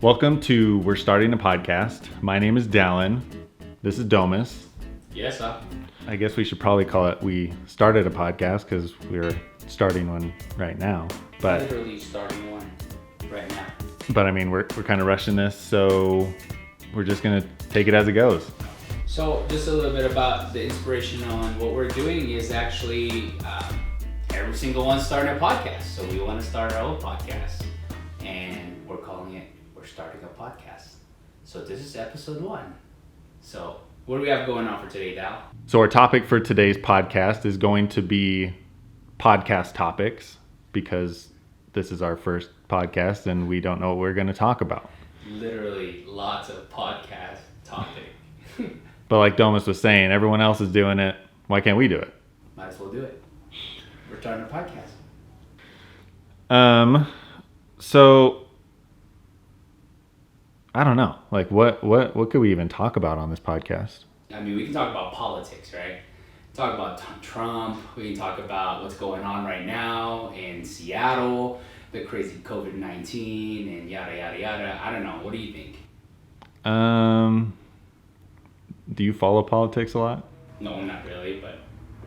Welcome to We're Starting a Podcast. My name is Dallin. This is Domus. Yes, sir. I guess we should probably call it We Started a Podcast because we're starting one right now. But Literally starting one right now. But I mean, we're kind of rushing this, so we're just going to take it as it goes. So just a little bit about the inspiration on what we're doing is actually every single one's starting a podcast. So we want to start our own podcast. And we're calling it We're Starting a Podcast. So this is episode 1. So what do we have going on for today, Dal? So our topic for today's podcast is going to be podcast topics because this is our first podcast and we don't know what we're going to talk about. Literally lots of podcast topic. But like Domus was saying, everyone else is doing it. Why can't we do it? Might as well do it. We're starting a podcast. So I don't know. Like what could we even talk about on this podcast? I mean, we can talk about politics, right? Talk about Trump. We can talk about what's going on right now in Seattle, the crazy COVID-19 and yada, yada, yada. I don't know. What do you think? Do you follow politics a lot? No, not really, but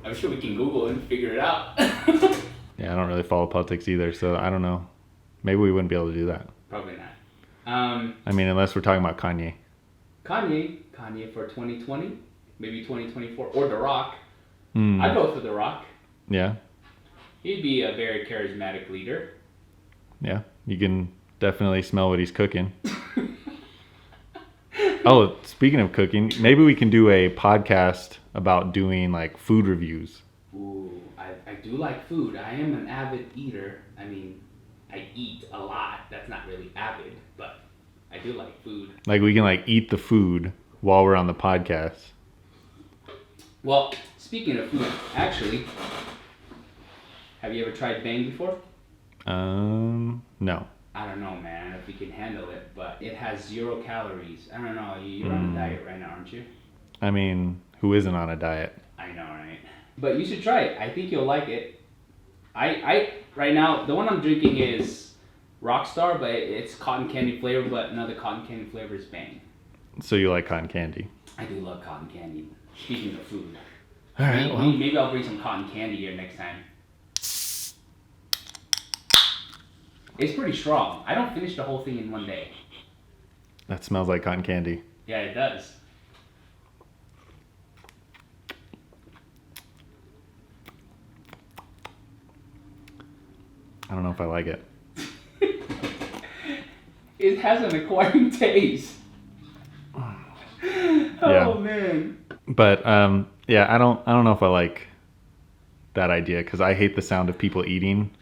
I'm sure we can Google and figure it out. Yeah, I don't really follow politics either, so I don't know. Maybe we wouldn't be able to do that. Probably not. I mean, unless we're talking about Kanye. Kanye for 2020, maybe 2024, or The Rock. Mm. I'd vote for The Rock. Yeah. He'd be a very charismatic leader. Yeah, you can definitely smell what he's cooking. Oh, speaking of cooking, maybe we can do a podcast about doing like food reviews. Ooh, I do like food. I am an avid eater. I mean, I eat a lot. That's not really avid, but I do like food. Like we can like eat the food while we're on the podcast. Well, speaking of food, actually, have you ever tried Bang before? No. I don't know, man, if we can handle it, but it has 0 calories. I don't know. You're on a diet right now, aren't you? I mean, who isn't on a diet? I know, right? But you should try it. I think you'll like it. I right now, the one I'm drinking is Rockstar, but it's cotton candy flavor, but another cotton candy flavor is Bang. So you like cotton candy? I do love cotton candy. Speaking of food. All right, Maybe I'll bring some cotton candy here next time. It's pretty strong. I don't finish the whole thing in one day. That smells like cotton candy. Yeah, it does. I don't know if I like it. It has an acquiring taste. Yeah. Oh man. But yeah, I don't know if I like that idea because I hate the sound of people eating.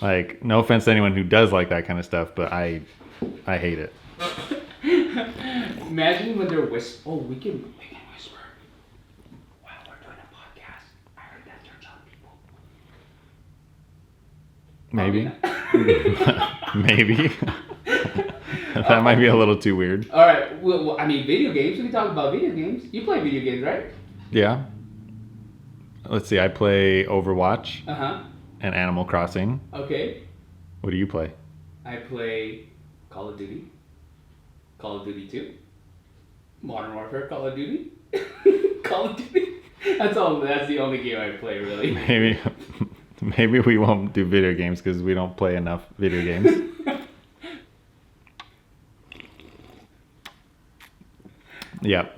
Like, no offense to anyone who does like that kind of stuff, but I hate it. Imagine when they're Oh, we can whisper. Wow, we're doing a podcast. I heard that turns on people. Maybe. Maybe. That might be a little too weird. All right. Well, I mean, video games. We can talk about video games. You play video games, right? Yeah. Let's see. I play Overwatch. Uh-huh. And Animal Crossing. Okay. What do you play? I play Call of Duty. Call of Duty 2. Modern Warfare, Call of Duty. Call of Duty. That's the only game I play, really. Maybe we won't do video games because we don't play enough video games. Yeah.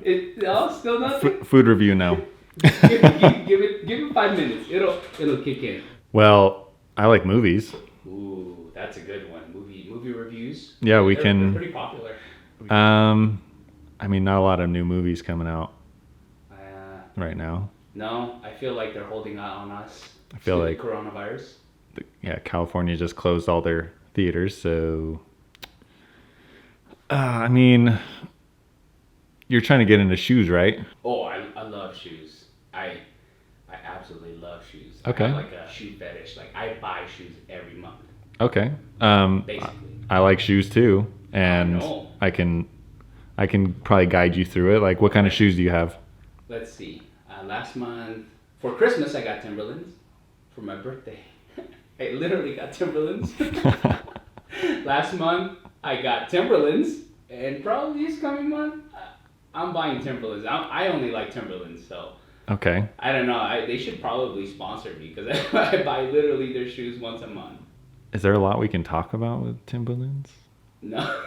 Still nothing? Food review, no. give it 5 minutes. It'll kick in. Well, I like movies. Ooh, that's a good one. Movie reviews. Yeah, They're pretty popular. I mean, not a lot of new movies coming out right now. No, I feel like they're holding out on us. I feel like coronavirus. Yeah, California just closed all their theaters, so I mean, you're trying to get into shoes, right? Oh, I love shoes. I absolutely love shoes. Okay. I have like a shoe fetish. Like I buy shoes every month. Okay. Basically. I like shoes too, and I can probably guide you through it. Like, what kind of shoes do you have? Let's see. Last month for Christmas, I got Timberlands. For my birthday, I literally got Timberlands. Last month, I got Timberlands, and probably this coming month, I'm buying Timberlands. I only like Timberlands, so Okay. I don't know. They should probably sponsor me because I buy literally their shoes once a month. Is there a lot we can talk about with Timberlands? No,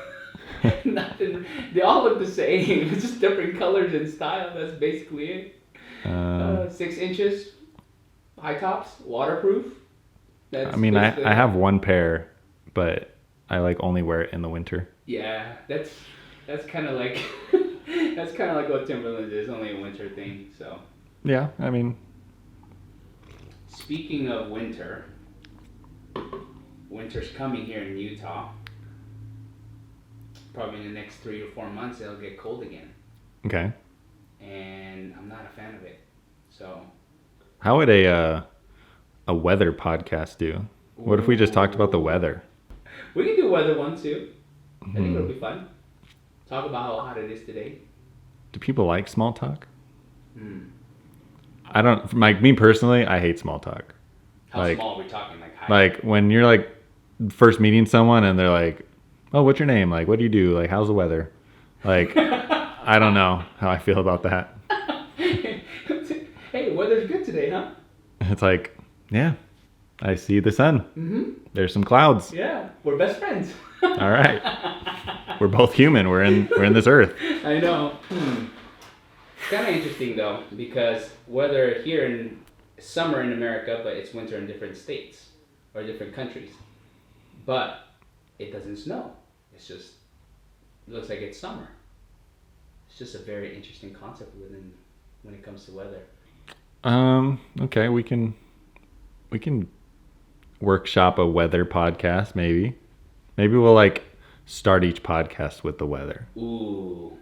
nothing. They all look the same. It's just different colors and style. That's basically it. 6 inches, high tops, waterproof. I mean, I have one pair, but I like only wear it in the winter. Yeah, that's kind of like that's kind of like what Timberlands is. Only a winter thing. So. Yeah, I mean. Speaking of winter, winter's coming here in Utah. Probably in the next 3 or 4 months, it'll get cold again. Okay. And I'm not a fan of it. So. How would a weather podcast do? What if we just talked about the weather? We can do a weather one too. I think it'll be fun. Talk about how hot it is today. Do people like small talk? I don't. Me personally, I hate small talk. How small are we talking? Like high? Like when you're like first meeting someone and they're like, "Oh, what's your name? Like, what do you do? Like, how's the weather?" Like, I don't know how I feel about that. Hey, weather's good today, huh? It's like, yeah, I see the sun. There's some clouds. Yeah, we're best friends. All right, we're both human. We're in this earth. I know. It's kind of interesting though, because weather here in summer in America, but it's winter in different states or different countries. But it doesn't snow. It looks like it's summer. It's just a very interesting concept when it comes to weather. Okay, we can workshop a weather podcast, maybe. Maybe we'll like start each podcast with the weather. Ooh.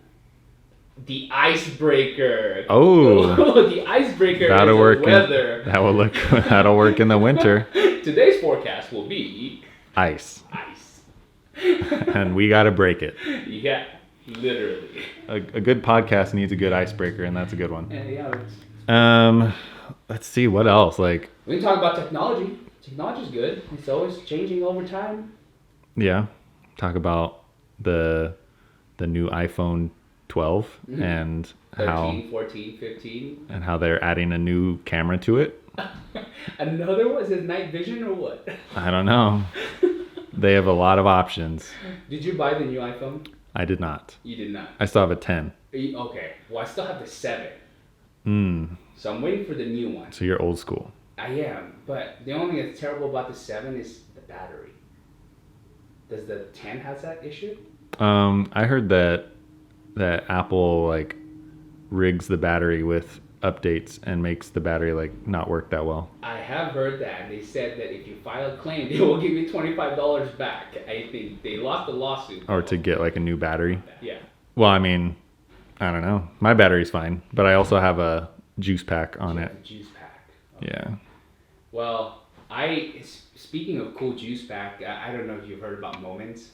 The Icebreaker. Oh. The Icebreaker That'll is work weather. That'll work in the winter. Today's forecast will be ice. Ice. And we got to break it. Yeah, literally. A good podcast needs a good icebreaker, and that's a good one. Yeah. Let's see what else. Like we can talk about technology. Technology's good. It's always changing over time. Yeah, talk about the new iPhone 12 and 13, 14, 15. And how they're adding a new camera to it. Another one? Is it night vision or what? I don't know. They have a lot of options. Did you buy the new iPhone? I did not. You did not? I still have a 10. Okay. Well, I still have the 7. So I'm waiting for the new one. So you're old school. I am. But the only thing that's terrible about the 7 is the battery. Does the 10 has that issue? I heard that Apple like rigs the battery with updates and makes the battery like not work that well. I have heard that. They said that if you file a claim, they will give you $25 back. I think they lost the lawsuit. Or to get like a new battery. Yeah. Well, I mean, I don't know. My battery's fine, but I also have a juice pack on it. Juice pack. Okay. Yeah. Well, speaking of cool juice pack, I don't know if you've heard about Moments.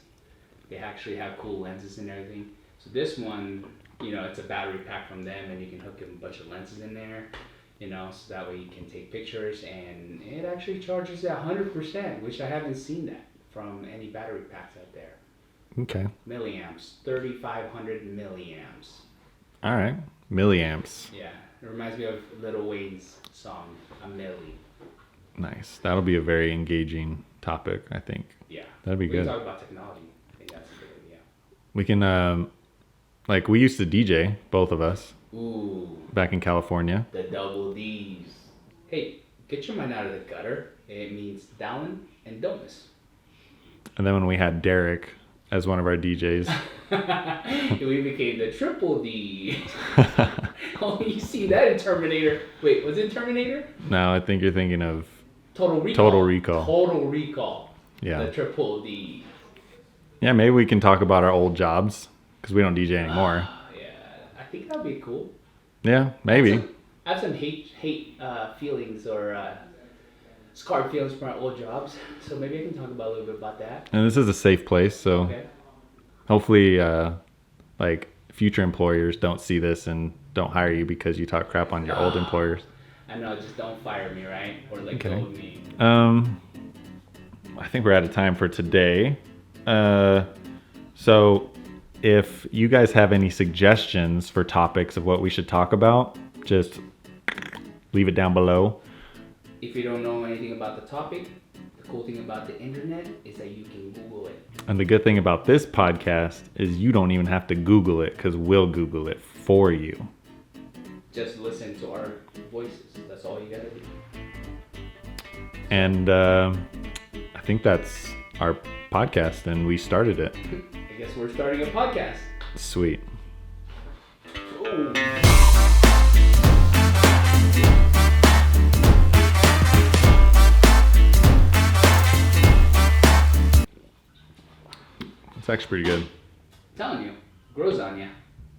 They actually have cool lenses and everything. So this one, it's a battery pack from them, and you can hook a bunch of lenses in there, so that way you can take pictures, and it actually charges at 100%, which I haven't seen that from any battery packs out there. Okay. Milliamps, 3,500 milliamps. All right. Milliamps. Yeah, it reminds me of Lil Wayne's song, A Milli. Nice. That'll be a very engaging topic, I think. Yeah. That'd be good. We can talk about technology. I think that's a good idea. We can, we used to DJ, both of us. Ooh. Back in California. The double D's. Hey, get your mind out of the gutter. It means Dallin and Domus. And then when we had Derek as one of our DJs. We became the triple D. Oh, you see that in Terminator. Wait, was it Terminator? No, I think you're thinking of Total Recall. Total Recall. Yeah. The triple D. Yeah, maybe we can talk about our old jobs because we don't DJ anymore. Yeah, I think that'd be cool. Yeah, maybe. I have some hate feelings or scarred feelings from our old jobs, so maybe I can talk about a little bit about that. And this is a safe place, so okay. Hopefully, future employers don't see this and don't hire you because you talk crap on your old employers. I know, just don't fire me, right? Or go of me. I think we're out of time for today. So if you guys have any suggestions for topics of what we should talk about, just leave it down below. If you don't know anything about the topic, the cool thing about the internet is that you can Google it. And the good thing about this podcast is you don't even have to Google it because we'll Google it for you. Just listen to our voices. That's all you gotta do. And I think that's our podcast, and we started it. I guess we're starting a podcast. Sweet. Ooh. It's actually pretty good. I'm telling you, grows on you.